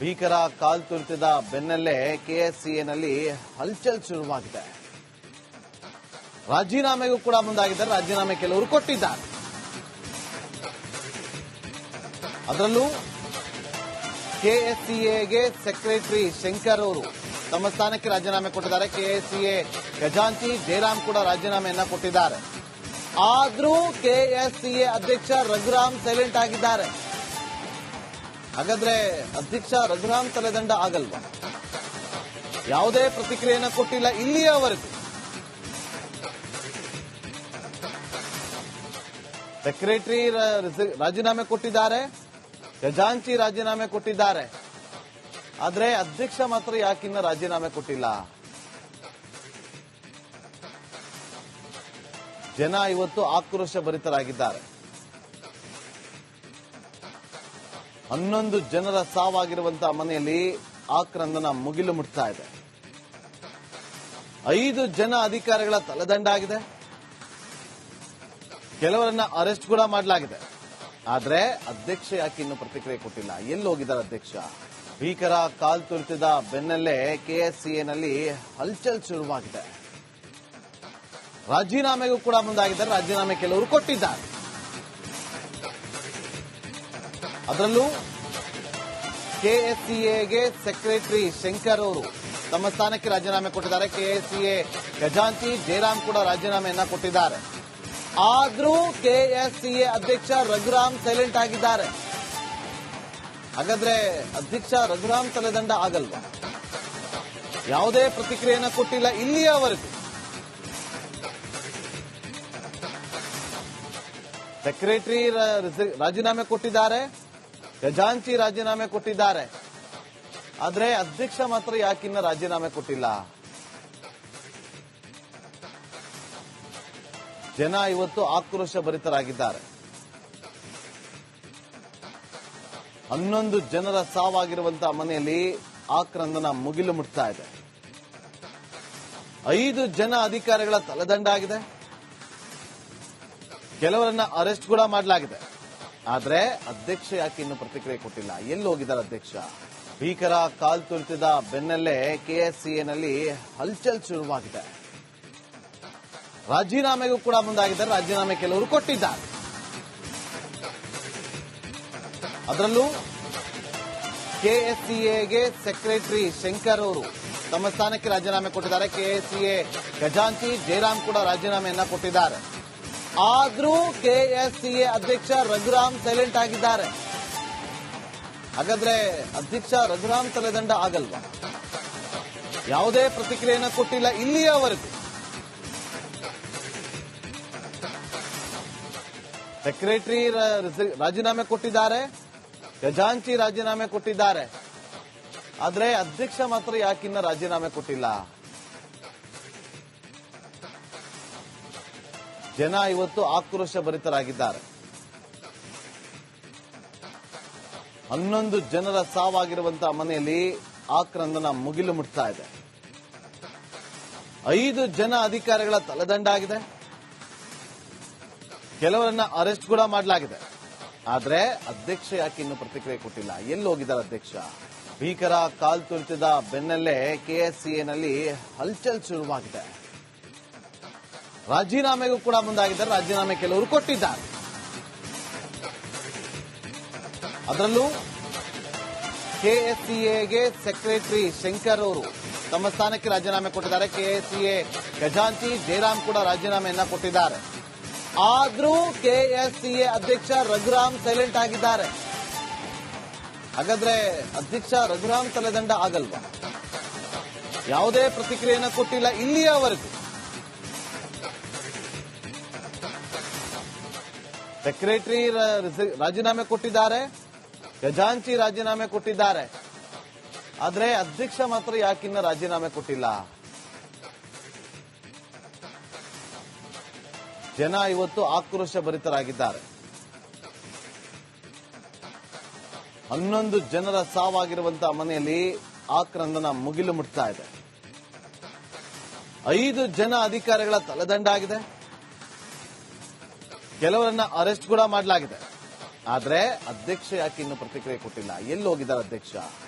ಭೀಕರ ಕಾಲ್ತುಳಿತದ ಬೆನ್ನಲ್ಲೇ ಕೆಎಸ್ಸಿಎನಲ್ಲಿ ಹಲ್ಚಲ್ ಶುರುವಾಗಿದೆ. ರಾಜೀನಾಮೆಗೂ ಕೂಡ ಮುಂದಾಗಿದ್ದಾರೆ. ರಾಜೀನಾಮೆ ಕೆಲವರು ಕೊಟ್ಟಿದ್ದಾರೆ. ಅದರಲ್ಲೂ ಕೆಎಸ್ಸಿಎಗೆ ಸೆಕ್ರೆಟರಿ ಶಂಕರ್ ಅವರು ತಮ್ಮ ಸ್ಥಾನಕ್ಕೆ ರಾಜೀನಾಮೆ ಕೊಟ್ಟಿದ್ದಾರೆ. ಕೆಎಸ್ಸಿಎ ಖಜಾಂಚಿ ಜಯರಾಮ್ ಕೂಡ ರಾಜೀನಾಮೆಯನ್ನ ಕೊಟ್ಟಿದ್ದಾರೆ. ಆದ್ರೂ ಕೆಎಸ್ಸಿಎ ಅಧ್ಯಕ್ಷ ರಘುರಾಮ್ ಸೈಲೆಂಟ್ ಆಗಿದ್ದಾರೆ. ಹಾಗಾದ್ರೆ ಅಧ್ಯಕ್ಷ ರಘುರಾಮ್ ತಲೆದಂಡ ಆಗಲ್ವಾ? ಯಾವುದೇ ಪ್ರತಿಕ್ರಿಯೆಯನ್ನು ಕೊಟ್ಟಿಲ್ಲ ಇಲ್ಲಿಯವರೆಗೂ. ಸೆಕ್ರೆಟರಿ ರಾಜೀನಾಮೆ ಕೊಟ್ಟಿದ್ದಾರೆ, ಖಜಾಂಚಿ ರಾಜೀನಾಮೆ ಕೊಟ್ಟಿದ್ದಾರೆ. ಆದ್ರೆ ಅಧ್ಯಕ್ಷ ಮಾತ್ರ ಯಾಕಿನ್ನ ರಾಜೀನಾಮೆ ಕೊಟ್ಟಿಲ್ಲ? ಜನ ಇವತ್ತು ಆಕ್ರೋಶ ಭರಿತರಾಗಿದ್ದಾರೆ. 11 ಜನರ ಸಾವಾಗಿರುವಂತಹ ಮನೆಯಲ್ಲಿ ಆಕ್ರಂದನ ಮುಗಿಲು ಮುಟ್ತಾ ಇದೆ. 5 ಜನ ಅಧಿಕಾರಿಗಳ ತಲೆದಂಡ ಆಗಿದೆ. ಕೆಲವರನ್ನ ಅರೆಸ್ಟ್ ಕೂಡ ಮಾಡಲಾಗಿದೆ. ಆದ್ರೆ ಅಧ್ಯಕ್ಷ ಯಾಕೆ ಇನ್ನೂ ಪ್ರತಿಕ್ರಿಯೆ ಕೊಟ್ಟಿಲ್ಲ? ಎಲ್ಲಿ ಹೋಗಿದ್ದಾರೆ ಅಧ್ಯಕ್ಷ? ಭೀಕರ ಕಾಲ್ತುಳಿತದ ಬೆನ್ನಲ್ಲೇ ಕೆಎಸ್ಸಿಎನಲ್ಲಿ ಹಲ್ಚಲ್ ಶುರುವಾಗಿದೆ. ರಾಜೀನಾಮೆಗೂ ಕೂಡ ಮುಂದಾಗಿದ್ದಾರೆ. ರಾಜೀನಾಮೆ ಕೆಲವರು ಕೊಟ್ಟಿದ್ದಾರೆ. ಅದರಲ್ಲೂ ಕೆಎಸ್ಸಿಎಗೆ ಸೆಕ್ರೆಟರಿ ಶಂಕರ್ ಅವರು ತಮ್ಮ ಸ್ಥಾನಕ್ಕೆ ರಾಜೀನಾಮೆ ಕೊಟ್ಟಿದ್ದಾರೆ. ಕೆಎಸ್ಸಿಎ ಖಜಾಂಚಿ ಜಯರಾಮ್ ಕೂಡ ರಾಜೀನಾಮೆಯನ್ನ ಕೊಟ್ಟಿದ್ದಾರೆ. ಆದ್ರೂ ಕೆಎಸ್ಸಿಎ ಅಧ್ಯಕ್ಷ ರಘುರಾಮ್ ಸೈಲೆಂಟ್ ಆಗಿದ್ದಾರೆ. ಹಾಗಾದ್ರೆ ಅಧ್ಯಕ್ಷ ರಘುರಾಮ್ ತಲೆದಂಡ ಆಗಲ್ವಾ? ಯಾವುದೇ ಪ್ರತಿಕ್ರಿಯೆಯನ್ನು ಕೊಟ್ಟಿಲ್ಲ ಇಲ್ಲಿಯವರೆಗೂ. ಸೆಕ್ರೆಟರಿ ರಾಜೀನಾಮೆ ಕೊಟ್ಟಿದ್ದಾರೆ, ಖಜಾಂಚಿ ರಾಜೀನಾಮೆ ಕೊಟ್ಟಿದ್ದಾರೆ. ಆದ್ರೆ ಅಧ್ಯಕ್ಷ ಮಾತ್ರ ಯಾಕಿನ್ನ ರಾಜೀನಾಮೆ ಕೊಟ್ಟಿಲ್ಲ? ಜನ ಇವತ್ತು ಆಕ್ರೋಶ ಭರಿತರಾಗಿದ್ದಾರೆ. 11 ಜನರ ಸಾವಾಗಿರುವಂತಹ ಮನೆಯಲ್ಲಿ ಆಕ್ರಂದನ ಮುಗಿಲು ಮುಟ್ತಾ ಇದೆ. 5 ಜನ ಅಧಿಕಾರಿಗಳ ತಲೆದಂಡ ಆಗಿದೆ. ಕೆಲವರನ್ನ ಅರೆಸ್ಟ್ ಕೂಡ ಮಾಡಲಾಗಿದೆ. ಆದ್ರೆ ಅಧ್ಯಕ್ಷ ಯಾಕೆ ಇನ್ನೂ ಪ್ರತಿಕ್ರಿಯೆ ಕೊಟ್ಟಿಲ್ಲ? ಎಲ್ಲಿ ಹೋಗಿದ್ದಾರೆ ಅಧ್ಯಕ್ಷ? ಭೀಕರ ಕಾಲ್ತುಳಿತದ ಬೆನ್ನಲ್ಲೇ ಕೆಎಸ್ಸಿಎನಲ್ಲಿ ಹಲ್ಚಲ್ ಶುರುವಾಗಿದೆ. ರಾಜೀನಾಮೆಗೂ ಕೂಡ ಮುಂದಾಗಿದ್ದಾರೆ. ರಾಜೀನಾಮೆ ಕೆಲವರು ಕೊಟ್ಟಿದ್ದಾರೆ. ಅದರಲ್ಲೂ ಕೆಎಸ್ಸಿಎಗೆ ಸೆಕ್ರೆಟರಿ ಶಂಕರ್ ಅವರು ತಮ್ಮ ಸ್ಥಾನಕ್ಕೆ ರಾಜೀನಾಮೆ ಕೊಟ್ಟಿದ್ದಾರೆ. ಕೆಎಸ್ಸಿಎ ಖಜಾಂಚಿ ಜಯರಾಮ್ ಕೂಡ ರಾಜೀನಾಮೆಯನ್ನ ಕೊಟ್ಟಿದ್ದಾರೆ. ಆದ್ರೂ ಕೆಎಸ್ಸಿಎ ಅಧ್ಯಕ್ಷ ರಘುರಾಮ್ ಸೈಲೆಂಟ್ ಆಗಿದ್ದಾರೆ. ಹಾಗಾದ್ರೆ ಅಧ್ಯಕ್ಷ ರಘುರಾಮ್ ತಲೆದಂಡ ಆಗಲ್ವಾ? ಯಾವುದೇ ಪ್ರತಿಕ್ರಿಯೆಯನ್ನು ಕೊಟ್ಟಿಲ್ಲ ಇಲ್ಲಿಯವರೆಗೂ. ಸೆಕ್ರೆಟರಿ ರಾಜೀನಾಮೆ ಕೊಟ್ಟಿದ್ದಾರೆ, ಖಜಾಂಚಿ ರಾಜೀನಾಮೆ ಕೊಟ್ಟಿದ್ದಾರೆ. ಆದ್ರೆ ಅಧ್ಯಕ್ಷ ಮಾತ್ರ ಯಾಕಿನ್ನ ರಾಜೀನಾಮೆ ಕೊಟ್ಟಿಲ್ಲ? ಜನ ಇವತ್ತು ಆಕ್ರೋಶ ಭರಿತರಾಗಿದ್ದಾರೆ. 11 ಜನರ ಸಾವಾಗಿರುವಂತಹ ಮನೆಯಲ್ಲಿ ಆಕ್ರಂದನ ಮುಗಿಲು ಮುಟ್ತಾ ಇದೆ. 5 ಜನ ಅಧಿಕಾರಿಗಳ ತಲೆದಂಡ ಆಗಿದೆ. ಕೆಲವರನ್ನ ಅರೆಸ್ಟ್ ಕೂಡ ಮಾಡಲಾಗಿದೆ. ಆದ್ರೆ ಅಧ್ಯಕ್ಷ ಯಾಕೆ ಇನ್ನೂ ಪ್ರತಿಕ್ರಿಯೆ ಕೊಟ್ಟಿಲ್ಲ? ಎಲ್ಲಿ ಹೋಗಿದ್ದಾರೆ ಅಧ್ಯಕ್ಷ? ಭೀಕರ ಕಾಲ್ತುಳಿತದ ಬೆನ್ನಲ್ಲೇ ಕೆಎಸ್ಸಿಎನಲ್ಲಿ ಹಲ್ಚಲ್ ಶುರುವಾಗಿದೆ. ರಾಜೀನಾಮೆಗೂ ಕೂಡ ಮುಂದಾಗಿದ್ದಾರೆ. ರಾಜೀನಾಮೆ ಕೆಲವರು ಕೊಟ್ಟಿದ್ದಾರೆ. ಅದರಲ್ಲೂ ಕೆಎಸ್ಸಿಎಗೆ ಸೆಕ್ರೆಟರಿ ಶಂಕರ್ ಅವರು ತಮ್ಮ ಸ್ಥಾನಕ್ಕೆ ರಾಜೀನಾಮೆ ಕೊಟ್ಟಿದ್ದಾರೆ. ಕೆಎಸ್ಸಿಎ ಖಜಾಂಚಿ ಜಯರಾಮ್ ಕೂಡ ರಾಜೀನಾಮೆಯನ್ನ ಕೊಟ್ಟಿದ್ದಾರೆ. ಆದ್ರೂ ಕೆಎಸ್ಸಿಎ ಅಧ್ಯಕ್ಷ ರಘುರಾಮ್ ಸೈಲೆಂಟ್ ಆಗಿದ್ದಾರೆ. ಹಾಗಾದ್ರೆ ಅಧ್ಯಕ್ಷ ರಘುರಾಮ್ ತಲೆದಂಡ ಆಗಲ್ವಾ? ಯಾವುದೇ ಪ್ರತಿಕ್ರಿಯೆಯನ್ನು ಕೊಟ್ಟಿಲ್ಲ ಇಲ್ಲಿಯವರೆಗೂ. ಸೆಕ್ರೆಟರಿ ರಾಜೀನಾಮೆ ಕೊಟ್ಟಿದ್ದಾರೆ, ಖಜಾಂಚಿ ರಾಜೀನಾಮೆ ಕೊಟ್ಟಿದ್ದಾರೆ. ಆದ್ರೆ ಅಧ್ಯಕ್ಷ ಮಾತ್ರ ಯಾಕಿನ್ನ ರಾಜೀನಾಮೆ ಕೊಟ್ಟಿಲ್ಲ? ಜನ ಇವತ್ತು ಆಕ್ರೋಶ ಭರಿತರಾಗಿದ್ದಾರೆ. 11 ಜನರ ಸಾವಾಗಿರುವಂತಹ ಮನೆಯಲ್ಲಿ ಆಕ್ರಂದನ ಮುಗಿಲು ಮುಟ್ತಾ ಇದೆ. 5 ಜನ ಅಧಿಕಾರಿಗಳ ತಲೆದಂಡ ಆಗಿದೆ. ಕೆಲವರನ್ನ ಅರೆಸ್ಟ್ ಕೂಡ ಮಾಡಲಾಗಿದೆ. ಆದ್ರೆ ಅಧ್ಯಕ್ಷ ಯಾಕೆ ಇನ್ನೂ ಪ್ರತಿಕ್ರಿಯೆ ಕೊಟ್ಟಿಲ್ಲ? ಎಲ್ಲಿ ಹೋಗಿದ್ದಾರೆ ಅಧ್ಯಕ್ಷ?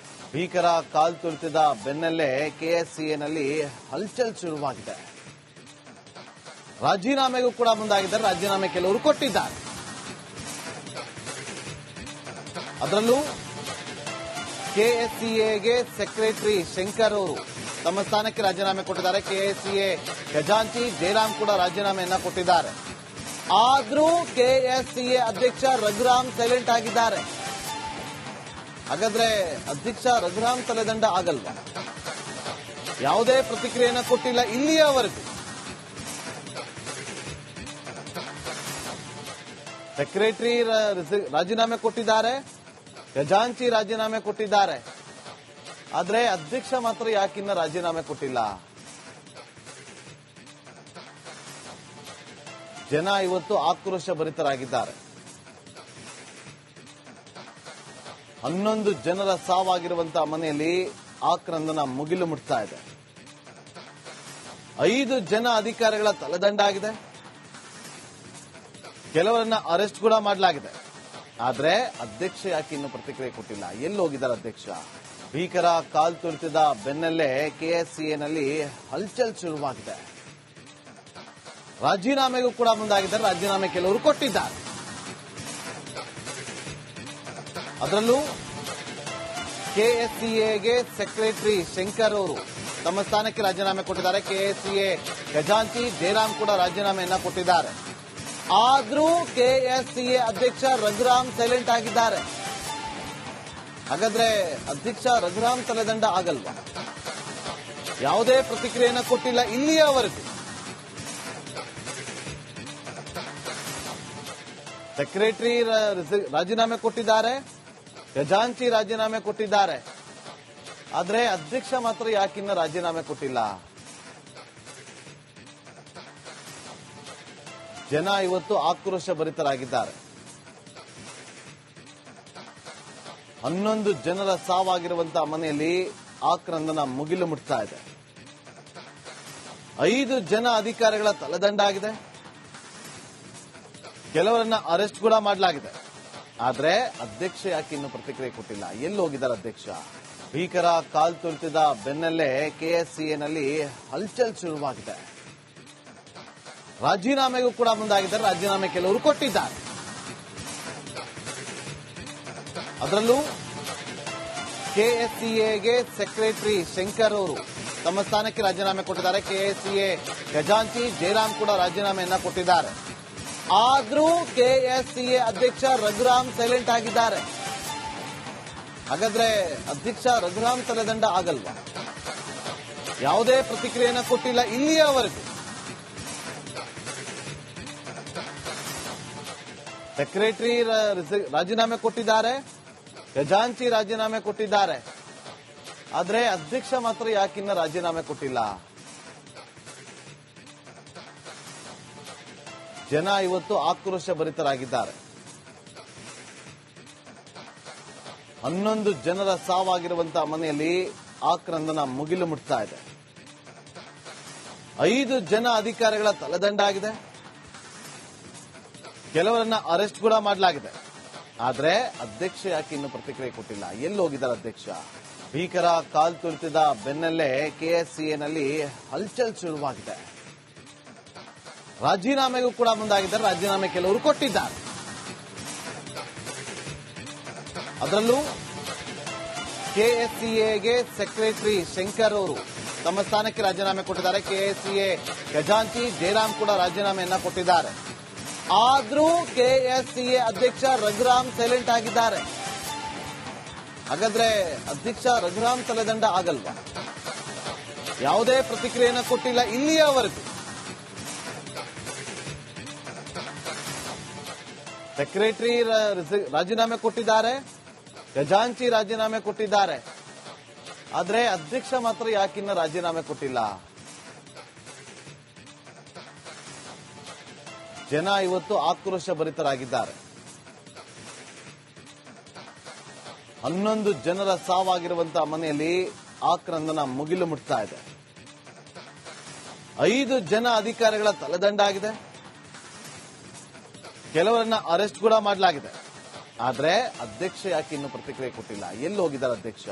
ಭೀಕರ ಕಾಲ್ತುಳಿತದ ಬೆನ್ನಲ್ಲೇ ಕೆಎಸ್ಸಿಎನಲ್ಲಿ ಹಲ್ಚಲ್ ಶುರುವಾಗಿದೆ. ರಾಜೀನಾಮೆಗೂ ಕೂಡ ಮುಂದಾಗಿದ್ದಾರೆ. ರಾಜೀನಾಮೆ ಕೆಲವರು ಕೊಟ್ಟಿದ್ದಾರೆ. ಅದರಲ್ಲೂ ಕೆಎಸ್ಸಿಎಗೆ ಸೆಕ್ರೆಟರಿ ಶಂಕರ್ ಅವರು ತಮ್ಮ ಸ್ಥಾನಕ್ಕೆ ರಾಜೀನಾಮೆ ಕೊಟ್ಟಿದ್ದಾರೆ. ಕೆಎಸ್ಸಿಎ ಖಜಾಂಚಿ ಜಯರಾಮ್ ಕೂಡ ರಾಜೀನಾಮೆಯನ್ನ ಕೊಟ್ಟಿದ್ದಾರೆ. ಆದ್ರೂ ಕೆಎಸ್ಸಿಎ ಅಧ್ಯಕ್ಷ ರಘುರಾಮ್ ಸೈಲೆಂಟ್ ಆಗಿದ್ದಾರೆ. ಹಾಗಾದ್ರೆ ಅಧ್ಯಕ್ಷ ರಘುರಾಮ್ ತಲೆದಂಡ ಆಗಲ್ವಾ? ಯಾವುದೇ ಪ್ರತಿಕ್ರಿಯೆಯನ್ನು ಕೊಟ್ಟಿಲ್ಲ ಇಲ್ಲಿಯವರೆಗೂ. ಸೆಕ್ರೆಟರಿ ರಾಜೀನಾಮೆ ಕೊಟ್ಟಿದ್ದಾರೆ, ಖಜಾಂಚಿ ರಾಜೀನಾಮೆ ಕೊಟ್ಟಿದ್ದಾರೆ. ಆದ್ರೆ ಅಧ್ಯಕ್ಷ ಮಾತ್ರ ಯಾಕಿನ್ನ ರಾಜೀನಾಮೆ ಕೊಟ್ಟಿಲ್ಲ? ಜನ ಇವತ್ತು ಆಕ್ರೋಶ ಭರಿತರಾಗಿದ್ದಾರೆ. 11 ಜನರ ಸಾವಾಗಿರುವಂತಹ ಮನೆಯಲ್ಲಿ ಆಕ್ರಂದನ ಮುಗಿಲು ಮುಟ್ತಾ ಇದೆ. 5 ಜನ ಅಧಿಕಾರಿಗಳ ತಲೆದಂಡಾಗಿದೆ. ಕೆಲವರನ್ನ ಅರೆಸ್ಟ್ ಕೂಡ ಮಾಡಲಾಗಿದೆ. ಆದ್ರೆ ಅಧ್ಯಕ್ಷ ಯಾಕೆ ಇನ್ನು ಪ್ರತಿಕ್ರಿಯೆ ಕೊಟ್ಟಿಲ್ಲ? ಎಲ್ಲಿ ಹೋಗಿದ್ದಾರೆ ಅಧ್ಯಕ್ಷ? ಭೀಕರ ಕಾಲ್ತುಳಿತದ ಬೆನ್ನಲ್ಲೇ ಕೆಎಸ್ಸಿಎನಲ್ಲಿ ಹಲ್ಚಲ್ ಶುರುವಾಗಿದೆ. ರಾಜೀನಾಮೆಗೂ ಕೂಡ ಮುಂದಾಗಿದ್ದಾರೆ. ರಾಜೀನಾಮೆ ಕೆಲವರು ಕೊಟ್ಟಿದ್ದಾರೆ. ಅದರಲ್ಲೂ ಕೆಎಸ್ಸಿಎಗೆ ಸೆಕ್ರೆಟರಿ ಶಂಕರ್ ಅವರು ತಮ್ಮ ಸ್ಥಾನಕ್ಕೆ ರಾಜೀನಾಮೆ ಕೊಟ್ಟಿದ್ದಾರೆ. ಕೆಎಸ್ಸಿಎ ಖಜಾಂಚಿ ಜಯರಾಮ್ ಕೂಡ ರಾಜೀನಾಮೆಯನ್ನ ಕೊಟ್ಟಿದ್ದಾರೆ. ಆದ್ರೂ ಕೆಎಸ್ಸಿಎ ಅಧ್ಯಕ್ಷ ರಘುರಾಮ್ ಸೈಲೆಂಟ್ ಆಗಿದ್ದಾರೆ. ಹಾಗಾದ್ರೆ ಅಧ್ಯಕ್ಷ ರಘುರಾಮ್ ತಲೆದಂಡ ಆಗಲ್ವಾ? ಯಾವುದೇ ಪ್ರತಿಕ್ರಿಯೆಯನ್ನು ಕೊಟ್ಟಿಲ್ಲ ಇಲ್ಲಿಯವರೆಗೂ. ಸೆಕ್ರೆಟರಿ ರಾಜೀನಾಮೆ ಕೊಟ್ಟಿದ್ದಾರೆ, ಖಜಾಂಚಿ ರಾಜೀನಾಮೆ ಕೊಟ್ಟಿದ್ದಾರೆ. ಆದ್ರೆ ಅಧ್ಯಕ್ಷ ಮಾತ್ರ ಯಾಕಿನ್ನ ರಾಜೀನಾಮೆ ಕೊಟ್ಟಿಲ್ಲ? ಜನ ಇವತ್ತು ಆಕ್ರೋಶ ಭರಿತರಾಗಿದ್ದಾರೆ. 11 ಜನರ ಸಾವಾಗಿರುವಂತಹ ಮನೆಯಲ್ಲಿ ಆಕ್ರಂದನ ಮುಗಿಲು ಮುಟ್ತಾ ಇದೆ. 5 ಜನ ಅಧಿಕಾರಿಗಳ ತಲೆದಂಡಾಗಿದೆ. ಕೆಲವರನ್ನ ಅರೆಸ್ಟ್ ಕೂಡ ಮಾಡಲಾಗಿದೆ. ಆದ್ರೆ ಅಧ್ಯಕ್ಷ ಯಾಕೆ ಇನ್ನು ಪ್ರತಿಕ್ರಿಯೆ ಕೊಟ್ಟಿಲ್ಲ? ಎಲ್ಲಿ ಹೋಗಿದ್ದಾರೆ ಅಧ್ಯಕ್ಷ? ಭೀಕರ ಕಾಲ್ತುಳಿತದ ಬೆನ್ನಲ್ಲೇ ಕೆಎಸ್ಸಿಎನಲ್ಲಿ ಹಲ್ಚಲ್ ಶುರುವಾಗಿದೆ. ರಾಜೀನಾಮೆಗೂ ಕೂಡ ಮುಂದಾಗಿದ್ದಾರೆ. ರಾಜೀನಾಮೆ ಕೆಲವರು ಕೊಟ್ಟಿದ್ದಾರೆ. ಅದರಲ್ಲೂ ಕೆಎಸ್ಸಿಎಗೆ ಸೆಕ್ರೆಟರಿ ಶಂಕರ್ ಅವರು ತಮ್ಮ ಸ್ಥಾನಕ್ಕೆ ರಾಜೀನಾಮೆ ಕೊಟ್ಟಿದ್ದಾರೆ. ಕೆಎಸ್ಸಿಎ ಖಜಾಂಚಿ ಜಯರಾಮ್ ಕೂಡ ರಾಜೀನಾಮೆಯನ್ನ ಕೊಟ್ಟಿದ್ದಾರೆ. ಆದ್ರೂ ಕೆಎಸ್ಸಿಎ ಅಧ್ಯಕ್ಷ ರಘುರಾಮ್ ಸೈಲೆಂಟ್ ಆಗಿದ್ದಾರೆ. ಹಾಗಾದ್ರೆ ಅಧ್ಯಕ್ಷ ರಘುರಾಮ್ ತಲೆದಂಡ ಆಗಲ್ವಾ? ಯಾವುದೇ ಪ್ರತಿಕ್ರಿಯೆಯನ್ನು ಕೊಟ್ಟಿಲ್ಲ ಇಲ್ಲಿಯವರೆಗೂ. ಸೆಕ್ರೆಟರಿ ರಾಜೀನಾಮೆ ಕೊಟ್ಟಿದ್ದಾರೆ, ಖಜಾಂಚಿ ರಾಜೀನಾಮೆ ಕೊಟ್ಟಿದ್ದಾರೆ. ಆದ್ರೆ ಅಧ್ಯಕ್ಷ ಮಾತ್ರ ಯಾಕಿನ್ನ ರಾಜೀನಾಮೆ ಕೊಟ್ಟಿಲ್ಲ? ಜನ ಇವತ್ತು ಆಕ್ರೋಶ ಭರಿತರಾಗಿದ್ದಾರೆ. 11 ಜನರ ಸಾವಾಗಿರುವಂತಹ ಮನೆಯಲ್ಲಿ ಆಕ್ರಂದನ ಮುಗಿಲು ಮುಟ್ತಾ ಇದೆ. 5 ಜನ ಅಧಿಕಾರಿಗಳ ತಲೆದಂಡಾಗಿದೆ. ಕೆಲವರನ್ನ ಅರೆಸ್ಟ್ ಕೂಡ ಮಾಡಲಾಗಿದೆ. ಆದ್ರೆ ಅಧ್ಯಕ್ಷ ಯಾಕೆ ಇನ್ನು ಪ್ರತಿಕ್ರಿಯೆ ಕೊಟ್ಟಿಲ್ಲ? ಎಲ್ಲಿ ಹೋಗಿದ್ದಾರೆ ಅಧ್ಯಕ್ಷ? ಭೀಕರ ಕಾಲ್ತುಳಿತದ ಬೆನ್ನಲ್ಲೇ ಕೆಎಸ್ಸಿಎನಲ್ಲಿ ಹಲ್ಚಲ್ ಶುರುವಾಗಿದೆ. ರಾಜೀನಾಮೆಗೂ ಕೂಡ ಮುಂದಾಗಿದ್ದಾರೆ. ರಾಜೀನಾಮೆ ಕೆಲವರು ಕೊಟ್ಟಿದ್ದಾರೆ. ಅದರಲ್ಲೂ ಕೆಎಸ್ಸಿಎಗೆ ಸೆಕ್ರೆಟರಿ ಶಂಕರ್ ಅವರು ತಮ್ಮ ಸ್ಥಾನಕ್ಕೆ ರಾಜೀನಾಮೆ ಕೊಟ್ಟಿದ್ದಾರೆ. ಕೆಎಸ್ಸಿಎ ಖಜಾಂಚಿ ಜಯರಾಮ್ ಕೂಡ ರಾಜೀನಾಮೆಯನ್ನ ಕೊಟ್ಟಿದ್ದಾರೆ. ಆದ್ರೂ ಕೆಎಸ್ಸಿಎ ಅಧ್ಯಕ್ಷ ರಘುರಾಮ್ ಸೈಲೆಂಟ್ ಆಗಿದ್ದಾರೆ. ಹಾಗಾದ್ರೆ ಅಧ್ಯಕ್ಷ ರಘುರಾಮ್ ತಲೆದಂಡ ಆಗಲ್ವಾ? ಯಾವುದೇ ಪ್ರತಿಕ್ರಿಯೆಯನ್ನು ಕೊಟ್ಟಿಲ್ಲ ಇಲ್ಲಿಯವರೆಗೂ. ಸೆಕ್ರೆಟರಿ ರಾಜೀನಾಮೆ ಕೊಟ್ಟಿದ್ದಾರೆ, ಖಜಾಂಚಿ ರಾಜೀನಾಮೆ ಕೊಟ್ಟಿದ್ದಾರೆ. ಆದ್ರೆ ಅಧ್ಯಕ್ಷ ಮಾತ್ರ ಯಾಕಿನ್ನ ರಾಜೀನಾಮೆ ಕೊಟ್ಟಿಲ್ಲ? ಜನ ಇವತ್ತು ಆಕ್ರೋಶ ಭರಿತರಾಗಿದ್ದಾರೆ. 11 ಜನರ ಸಾವಾಗಿರುವಂತಹ ಮನೆಯಲ್ಲಿ ಆಕ್ರಂದನ ಮುಗಿಲು ಮುಟ್ತಾ ಇದೆ. 5 ಜನ ಅಧಿಕಾರಿಗಳ ತಲೆದಂಡಾಗಿದೆ. ಕೆಲವರನ್ನ ಅರೆಸ್ಟ್ ಕೂಡ ಮಾಡಲಾಗಿದೆ. ಆದ್ರೆ ಅಧ್ಯಕ್ಷ ಯಾಕೆ ಇನ್ನು ಪ್ರತಿಕ್ರಿಯೆ ಕೊಟ್ಟಿಲ್ಲ? ಎಲ್ಲಿ ಹೋಗಿದ್ದಾರೆ ಅಧ್ಯಕ್ಷ?